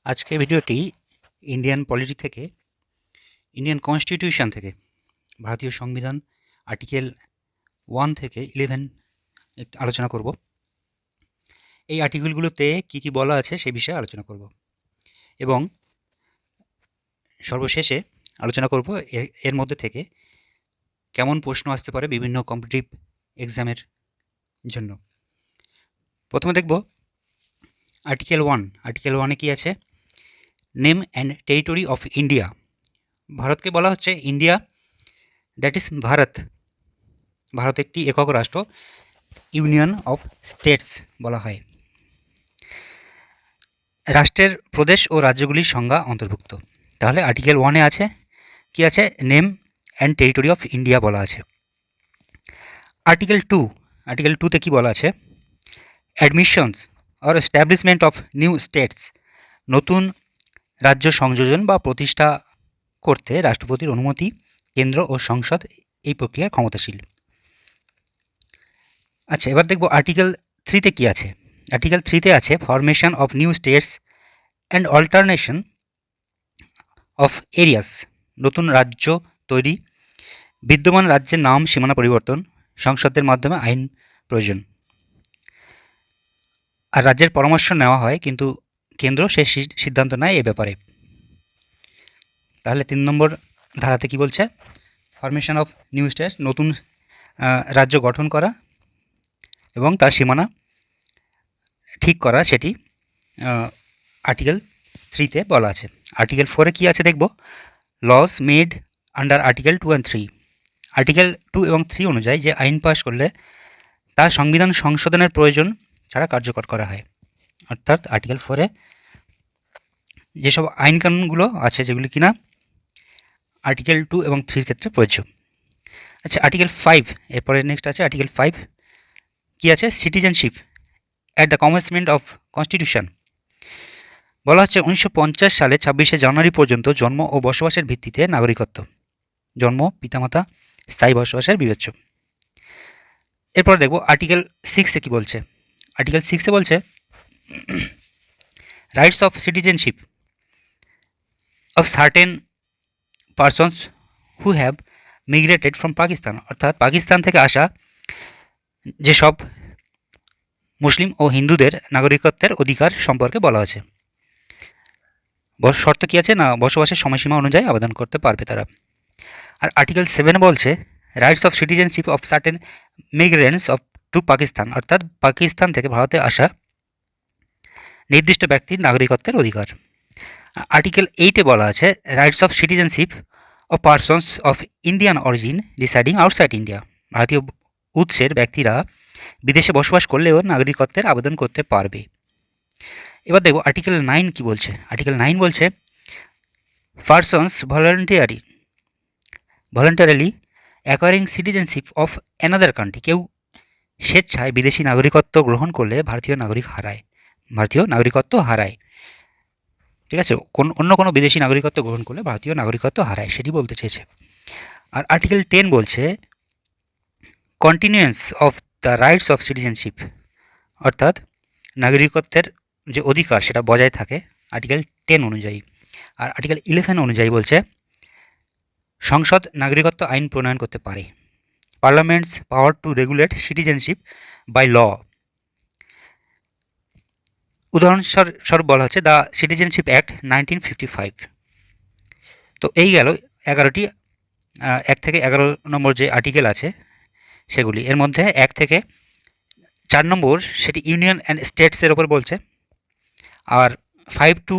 আজকের ভিডিওটি Indian politic থেকে, ইন্ডিয়ান কনস্টিটিউশন থেকে, ভারতীয় সংবিধান আর্টিকেল 1 থেকে 11 আলোচনা করব। এই আর্টিকেলগুলোতে কি কি বলা আছে সে বিষয়ে আলোচনা করব এবং সর্বশেষে আলোচনা করব এর মধ্যে থেকে কেমন প্রশ্ন আসতে পারে বিভিন্ন কম্পিটিটিভ এক্সামের জন্য। প্রথমে দেখব আর্টিকেল 1। আর্টিকেল 1-এ কি আছে? Name and territory of India. ভারতকে বলা হচ্ছে India, that is Bharat. Bharat একটি একক রাষ্ট্র, ইউনিয়ন অফ স্টেটস বলা হয়। রাষ্ট্রের প্রদেশ ও রাজ্যগুলির সংজ্ঞা অন্তর্ভুক্ত। তাহলে আর্টিকেল 1-এ আছে কি আছে? Name and territory of India বলা আছে। আর্টিকেল 2, আর্টিকেল 2-তে কি বলা আছে? Admissions or establishment of new states. নতুন রাজ্য সংযোজন বা প্রতিষ্ঠা করতে রাষ্ট্রপতির অনুমতি কেন্দ্র ও সংসদ এই প্রক্রিয়ার ক্ষমতাশীল। আচ্ছা, এবার দেখব আর্টিকেল 3-তে কি আছে। আর্টিকেল 3-তে আছে formation of new states and alternation of areas. নতুন রাজ্য তৈরি, বিদ্যমান রাজ্যের নাম সীমানা পরিবর্তন, সংসদের মাধ্যমে আইন প্রয়োজন। আর রাজ্যের পরামর্শ নেওয়া হয়, কিন্তু কেন্দ্র সে সিদ্ধান্ত নেয় এ ব্যাপারে। তাহলে 3 নম্বর ধারাতে কি বলছে? ফরমেশন অফ নিউ স্টেটস, নতুন রাজ্য গঠন করা এবং তার সীমানা ঠিক করা, সেটি আর্টিকেল 3-তে বলা আছে। আর্টিকেল 4-এ কি আছে দেখব? Laws made under article 2 and 3। Article 2 এবং 3 অনুযায়ী যে আইন পাশ করলে তার সংবিধান সংশোধনের প্রয়োজন ছাড়া কার্যকর করা হয়। অর্থাৎ আর্টিকেল 4-এ যেসব আইন কানুনগুলো আছে যেগুলি কিনা আর্টিকেল 2 এবং 3-র ক্ষেত্রে প্রযোজ্য। আচ্ছা, আর্টিকেল 5, এরপরে নেক্সট আছে আর্টিকেল 5। কি আছে? Citizenship at the commencement of constitution. বলা হচ্ছে 1950 সালে 26শে জানুয়ারি পর্যন্ত জন্ম ও বসবাসের ভিত্তিতে নাগরিকত্ব, জন্ম, পিতামাতা, স্থায়ী বসবাসের বিবেচ্য। এরপর দেখব আর্টিকেল 6-এ কি বলছে। আর্টিকেল 6-এ বলছে rights of citizenship of certain persons who have migrated from Pakistan. অর্থাৎ পাকিস্তান থেকে আসা যেসব মুসলিম ও হিন্দুদের নাগরিকত্বের অধিকার সম্পর্কে বলা হয়েছে। শর্ত কী আছে না? বসবাসের সময়সীমা অনুযায়ী আবেদন করতে পারবে তারা। আর আর্টিকেল 7 বলছে rights of citizenship of certain migrants of to Pakistan. অর্থাৎ পাকিস্তান থেকে ভারতে আসা নির্দিষ্ট ব্যক্তির নাগরিকত্বের অধিকার। আর্টিকেল 8-এ বলা আছে rights of citizenship of persons of Indian origin residing outside India. ভারতীয় উৎসের ব্যক্তিরা বিদেশে বসবাস করলেও নাগরিকত্বের আবেদন করতে পারবে। এবার দেখব আর্টিকেল 9 কি বলছে। আর্টিকেল 9 বলছে persons voluntarily acquiring citizenship of another country. কেউ স্বেচ্ছায় বিদেশি নাগরিকত্ব গ্রহণ করলে ভারতীয় নাগরিকত্ব হারায়। ঠিক আছে, অন্য কোনো বিদেশি নাগরিকত্ব গ্রহণ করলে ভারতীয় নাগরিকত্ব হারায়, সেটি বলতে চেয়েছে। আর আর্টিকেল 10 বলছে continuance of the rights of citizenship. অর্থাৎ নাগরিকত্বের যে অধিকার সেটা বজায় থাকে আর্টিকেল 10 অনুযায়ী। আর আর্টিকেল 11 অনুযায়ী বলছে সংসদ নাগরিকত্ব আইন প্রণয়ন করতে পারে। Parliament's power to regulate citizenship by law. উদাহরণস্বরূপ বলা হচ্ছে দ্য সিটিজেনশিপ অ্যাক্ট 1955। তো এই গেল 11টি 1 থেকে 11 নম্বর যে আর্টিকেল আছে সেগুলি। এর মধ্যে 1 থেকে 4 নম্বর সেটি ইউনিয়ন অ্যান্ড স্টেটসের ওপর বলছে, আর 5 to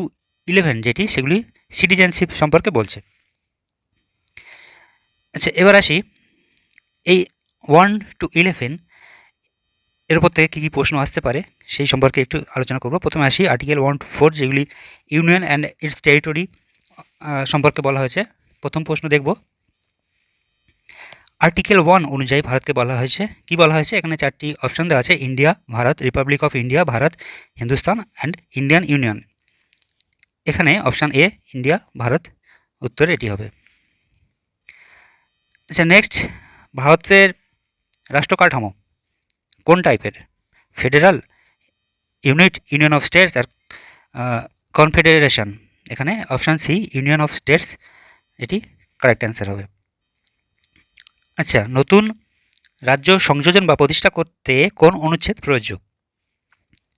11 যেটি সেগুলি সিটিজেনশিপ সম্পর্কে বলছে। আচ্ছা, এবার আসি এই 1 to 11 এর উপর থেকে কী কী প্রশ্ন আসতে পারে সেই সম্পর্কে একটু আলোচনা করব। প্রথমে আসি আর্টিকেল 1 to 4 যেগুলি ইউনিয়ন অ্যান্ড ইটস টেরিটরি সম্পর্কে বলা হয়েছে। প্রথম প্রশ্ন দেখব আর্টিকেল 1 অনুযায়ী ভারতকে বলা হয়েছে কি বলা হয়েছে? এখানে 4টি অপশন দেওয়া আছে: India, Bharat, Republic of India, Bharat, Hindustan and Indian union. এখানে অপশান এ ইন্ডিয়া, ভারত, উত্তর এটি হবে। আচ্ছা, নেক্সট, ভারতের রাষ্ট্র কাঠামো কোন টাইপের? Federal, unit, union of states আর কনফেডারেশন, এখানে option C union of states এটি কারেক্ট অ্যান্সার হবে। আচ্ছা, নতুন রাজ্য সংযোজন বা প্রতিষ্ঠা করতে কোন অনুচ্ছেদ প্রয়োজ্য?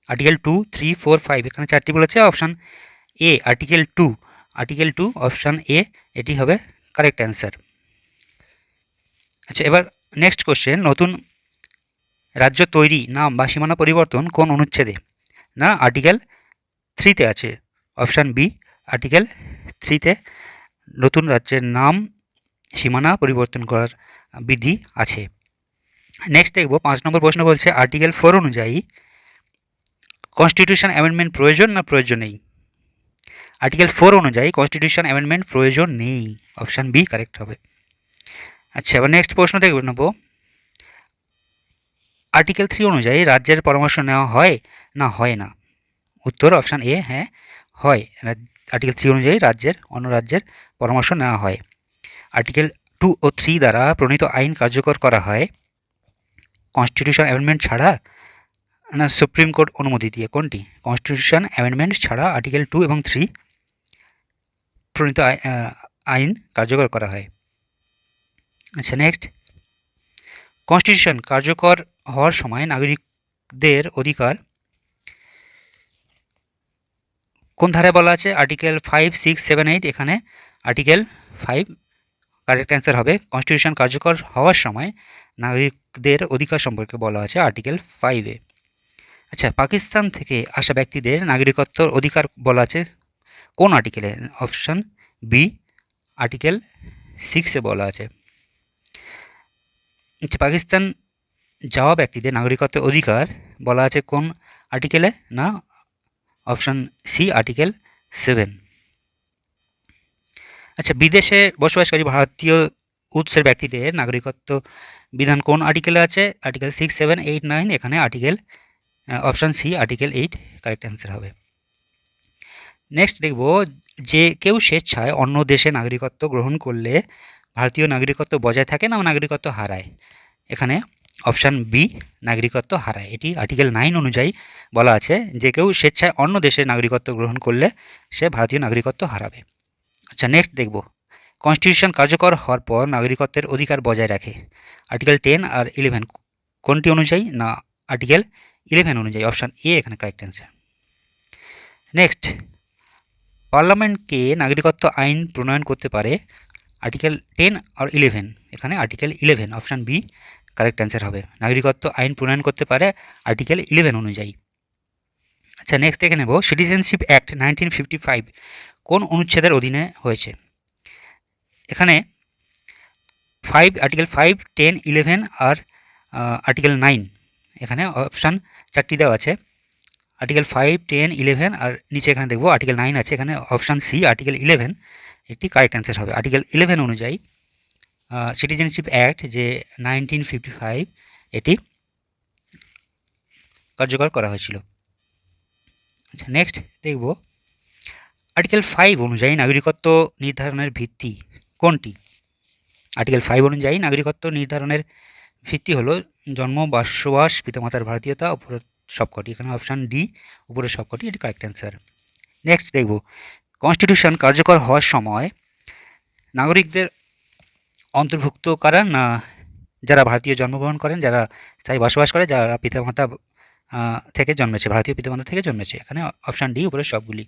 আর্টিকেল 2, 3, 4, 5 এখানে চারটি বলেছে। Option A article two option A এটি হবে কারেক্ট অ্যান্সার। আচ্ছা, এবার নেক্সট কোশ্চেন, নতুন রাজ্য তৈরি, নাম বা সীমানা পরিবর্তন কোন অনুচ্ছেদে? না আর্টিকেল 3-তে আছে। অপশান বি আর্টিকেল 3-তে নতুন রাজ্যের নাম সীমানা পরিবর্তন করার বিধি আছে। নেক্সট দেখব 5 নম্বর প্রশ্ন বলছে আর্টিকেল 4 অনুযায়ী কনস্টিটিউশন অ্যামেন্ডমেন্ট প্রয়োজন না প্রয়োজন নেই? আর্টিকেল 4 অনুযায়ী কনস্টিটিউশন অ্যামেন্ডমেন্ট প্রয়োজন নেই। অপশান বি কারেক্ট হবে। আচ্ছা, এবার নেক্সট প্রশ্ন দেখব নেব আর্টিকেল 3 অনুযায়ী রাজ্যের পরামর্শ নেওয়া হয় না হয় না? উত্তর অপশান এ হ্যাঁ হয়। আর্টিকেল 3 অনুযায়ী অন্য রাজ্যের পরামর্শ নেওয়া হয়। আর্টিকেল 2 ও 3 দ্বারা প্রণীত আইন কার্যকর করা হয় কনস্টিটিউশন অ্যামেন্ডমেন্ট ছাড়া না সুপ্রিম কোর্ট অনুমতি দিয়ে? কোনটি? কনস্টিটিউশন অ্যামেন্ডমেন্ট ছাড়া আর্টিকেল 2 এবং 3 প্রণীত আইন কার্যকর করা হয়। আচ্ছা, নেক্সট কনস্টিটিউশন কার্যকর হওয়ার সময় নাগরিকদের অধিকার কোন ধারায় বলা আছে? আর্টিকেল 5, 6, 7, 8 এখানে আর্টিকেল 5 কারেক্ট অ্যান্সার হবে। কনস্টিটিউশন কার্যকর হওয়ার সময় নাগরিকদের অধিকার সম্পর্কে বলা আছে আর্টিকেল 5-এ। আচ্ছা, পাকিস্তান থেকে আসা ব্যক্তিদের নাগরিকত্বর অধিকার বলা আছে কোন আর্টিকেলে? অপশান বি আর্টিকেল 6-এ বলা আছে। আচ্ছা, পাকিস্তান যাওয়া ব্যক্তিদের নাগরিকত্বের অধিকার বলা আছে কোন আর্টিকেলে? না অপশান সি আর্টিকেল 7। আচ্ছা, বিদেশে বসবাসকারী ভারতীয় উৎসের ব্যক্তিদের নাগরিকত্ব বিধান কোন আর্টিকেলে আছে? আর্টিকেল 6, 7, 8, 9 এখানে option C article 8 correct answer হবে। নেক্সট দেখব যে কেউ স্বেচ্ছায় অন্য দেশে নাগরিকত্ব গ্রহণ করলে ভারতীয় নাগরিকত্ব বজায় থাকে না নাগরিকত্ব হারায়? এখানে অপশান বি নাগরিকত্ব হারায়। এটি আর্টিকেল 9 অনুযায়ী বলা আছে যে কেউ স্বেচ্ছায় অন্য দেশে নাগরিকত্ব গ্রহণ করলে সে ভারতীয় নাগরিকত্ব হারাবে। আচ্ছা, নেক্সট দেখব কনস্টিটিউশন কার্যকর হওয়ার পর নাগরিকত্বের অধিকার বজায় রাখে আর্টিকেল 10 আর 11 কোনটি অনুযায়ী? না আর্টিকেল 11 অনুযায়ী। অপশান এ এখানে কারেক্ট অ্যান্সার। নেক্সট পার্লামেন্টকে নাগরিকত্ব আইন প্রণয়ন করতে পারে আর্টিকেল 10 আর 11 এখানে article 11 option B correct answer হবে। নাগরিকত্ব আইন প্রণয়ন করতে পারে আর্টিকেল 11 অনুযায়ী। আচ্ছা, নেক্সট দেখে নেব সিটিজেনশিপ অ্যাক্ট 1955 কোন অনুচ্ছেদের অধীনে হয়েছে? এখানে আর্টিকেল 5, 10, 11 আর আর্টিকেল 9 এখানে অপশান 4টি দেওয়া আছে। আর্টিকেল 5, 10, 11 আর নিচে এখানে দেখব আর্টিকেল 9 আছে। এখানে অপশান সি আর্টিকেল 11 একটি কারেক্ট অ্যান্সার হবে। আর্টিকেল 11 অনুযায়ী সিটিজেনশিপ অ্যাক্ট যে 1955 এটি কার্যকর করা হয়েছিল। আচ্ছা, নেক্সট দেখব আর্টিকেল 5 অনুযায়ী নাগরিকত্ব নির্ধারণের ভিত্তি কোনটি? আর্টিকেল 5 অনুযায়ী নাগরিকত্ব নির্ধারণের ভিত্তি হলো জন্ম, বসবাস, পিতামাতার ভারতীয়তা, উপরের সবকটি। এখানে অপশান ডি উপরের সবকটি এটি কারেক্ট অ্যান্সার। নেক্সট দেখব কনস্টিটিউশন কার্যকর হওয়ার সময় নাগরিকদের অন্তর্ভুক্ত কারা? না যারা ভারতীয় জন্মগ্রহণ করেন, যারা স্থায়ী বসবাস করে, যারা পিতামাতা থেকে জন্মেছে, ভারতীয় পিতামাতা থেকে জন্মেছে। এখানে অপশান ডি উপরের সবগুলি।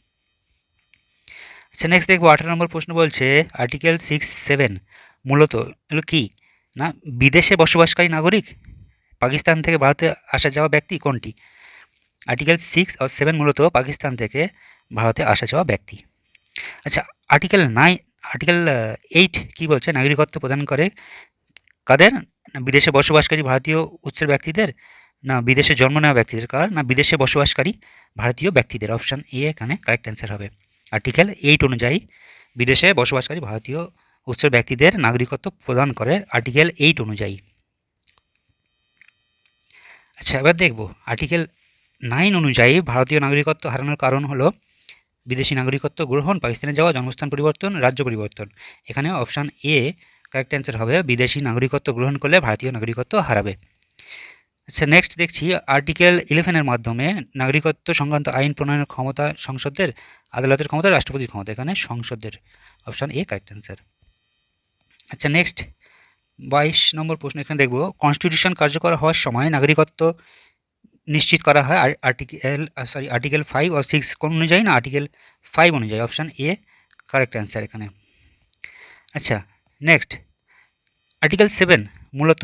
আচ্ছা, নেক্সট দেখব 18 নম্বর প্রশ্ন বলছে আর্টিকেল 6, 7 মূলত এগুলো কি? না বিদেশে বসবাসকারী নাগরিক, পাকিস্তান থেকে ভারতে আসা যাওয়া ব্যক্তি কোনটি? আর্টিকেল 6 আর 7 মূলত পাকিস্তান থেকে ভারতে আসা যাওয়া ব্যক্তি। আচ্ছা, আর্টিকেল 8 কি বলছে? নাগরিকত্ব প্রদান করে কাদের? না বিদেশে বসবাসকারী ভারতীয় উৎসের ব্যক্তিদের, না বিদেশে জন্ম নেওয়া ব্যক্তিদের, কার? না বিদেশে বসবাসকারী ভারতীয় ব্যক্তিদের। অপশান এ এখানে কারেক্ট অ্যান্সার হবে। আর্টিকেল 8 অনুযায়ী বিদেশে বসবাসকারী ভারতীয় উৎসের ব্যক্তিদের নাগরিকত্ব প্রদান করে আর্টিকেল 8 অনুযায়ী। আচ্ছা, এবার দেখব আর্টিকেল 9 অনুযায়ী ভারতীয় নাগরিকত্ব হারানোর কারণ হলো বিদেশি নাগরিকত্ব গ্রহণ, পাকিস্তানে যাওয়া, জন্মস্থান পরিবর্তন, রাজ্য পরিবর্তন। এখানে অপশান এ কারেক্ট অ্যান্সার হবে। বিদেশি নাগরিকত্ব গ্রহণ করলে ভারতীয় নাগরিকত্ব হারাবে। আচ্ছা, নেক্সট দেখছি আর্টিকেল 11-এর মাধ্যমে নাগরিকত্ব সংক্রান্ত আইন প্রণয়নের ক্ষমতা সংসদের, আদালতের ক্ষমতা, রাষ্ট্রপতির ক্ষমতা। এখানে সংসদের, অপশান এ কারেক্ট অ্যান্সার। আচ্ছা, নেক্সট 22 নম্বর প্রশ্ন এখানে দেখব, কনস্টিটিউশন কার্যকর হওয়ার সময় নাগরিকত্ব নিশ্চিত করা হয় আর্টিকেল 5 ও 6 কোন অনুযায়ী? না, আর্টিকেল 5 অনুযায়ী, অপশান এ কারেক্ট অ্যান্সার এখানে। আচ্ছা, নেক্সট আর্টিকেল 7 মূলত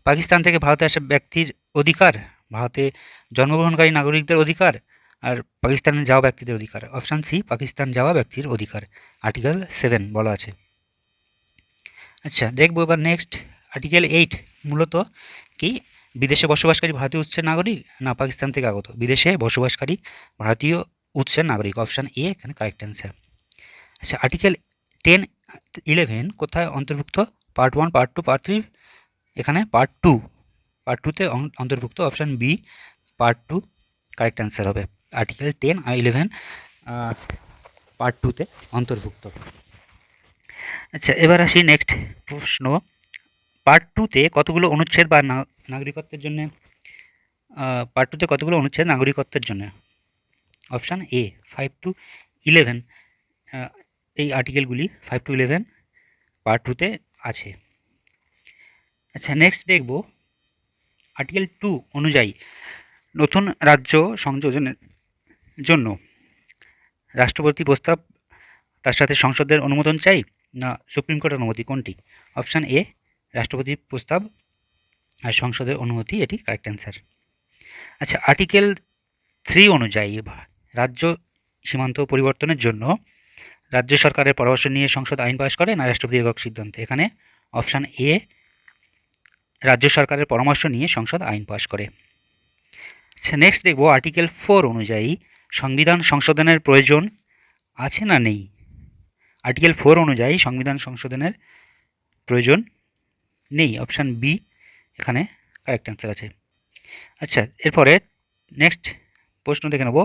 পাকিস্তান থেকে ভারতে আসা ব্যক্তির অধিকার, ভারতে জন্মগ্রহণকারী নাগরিকদের অধিকার, আর পাকিস্তানে যাওয়া ব্যক্তিদের অধিকার। অপশান সি পাকিস্তান যাওয়া ব্যক্তির অধিকার, আর্টিকেল 7 বলা আছে। আচ্ছা, দেখবো এবার নেক্সট আর্টিকেল 8 মূলত কি? বিদেশে বসবাসকারী ভারতীয় উৎসের নাগরিক, না পাকিস্তান থেকে আগত? বিদেশে বসবাসকারী ভারতীয় উৎসের নাগরিক, অপশান এ এখানে কারেক্ট অ্যান্সার। আচ্ছা, আর্টিকেল 10, 11 কোথায় অন্তর্ভুক্ত? Part 1, part 2, part 3? এখানে পার্ট 2, পার্ট 2তে অন্তর্ভুক্ত, option B part 2 correct answer হবে। আর্টিকেল 10 আর 11 পার্ট 2তে অন্তর্ভুক্ত। আচ্ছা, এবার আসি নেক্সট প্রশ্ন, পার্ট 2তে কতগুলো অনুচ্ছেদ বা নাগরিকত্বের জন্য, পার্ট 2তে কতগুলো অনুচ্ছেদ নাগরিকত্বের জন্য? অপশান এ 5 to 11, এই আর্টিকেলগুলি 5 to 11 পার্ট 2তে আছে। আচ্ছা, নেক্সট দেখব আর্টিকেল 2 অনুযায়ী নতুন রাজ্য সংযোজনের জন্য রাষ্ট্রপতি প্রস্তাব, তার সাথে সংসদের অনুমোদন চাই, না সুপ্রিম কোর্টের অনুমতি, কোনটি? অপশান এ রাষ্ট্রপতির প্রস্তাব আর সংসদের অনুমতি, এটি কারেক্ট অ্যান্সার। আচ্ছা, আর্টিকেল 3 অনুযায়ী রাজ্য সীমান্ত পরিবর্তনের জন্য রাজ্য সরকারের পরামর্শ নিয়ে সংসদ আইন পাস করে, না রাষ্ট্রপতি একক সিদ্ধান্তে? এখানে অপশান এ রাজ্য সরকারের পরামর্শ নিয়ে সংসদ আইন পাস করে। আচ্ছা, নেক্সট দেখব আর্টিকেল 4 অনুযায়ী সংবিধান সংশোধনের প্রয়োজন আছে না নেই? আর্টিকেল 4 অনুযায়ী সংবিধান সংশোধনের প্রয়োজন নেই, অপশান বি এখানে কারেক্ট অ্যান্সার আছে। আচ্ছা, এরপরে নেক্সট প্রশ্ন দেখে নেব,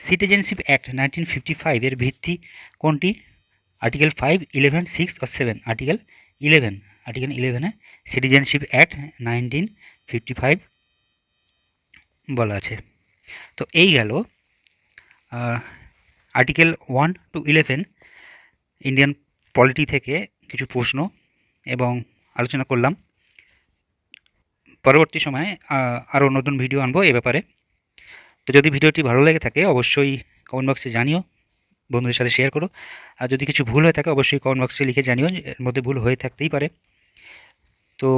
সিটিজেনশিপ অ্যাক্ট 1955 এর ভিত্তি কোনটি? আর্টিকেল 5, 11, 6 ও 7? আর্টিকেল 11, আর্টিকেল 11-এ সিটিজেনশিপ অ্যাক্ট 1955 বলা আছে। তো এই গেল আর্টিকেল 1 to 11 ইন্ডিয়ান পলিটি থেকে কিছু প্রশ্ন এবং আলোচনা করলাম। পরবর্তী সময়ে আরও নতুন ভিডিও আনবো এ ব্যাপারে। তো যদি ভিডিওটি ভালো লেগে থাকে অবশ্যই কমেন্ট বক্সে জানিও, বন্ধুদের সাথে শেয়ার করো। আর যদি কিছু ভুল হয়ে থাকে অবশ্যই কমেন্ট বক্সে লিখে জানিও, এর মধ্যে ভুল হয়ে থাকতেই পারে। তো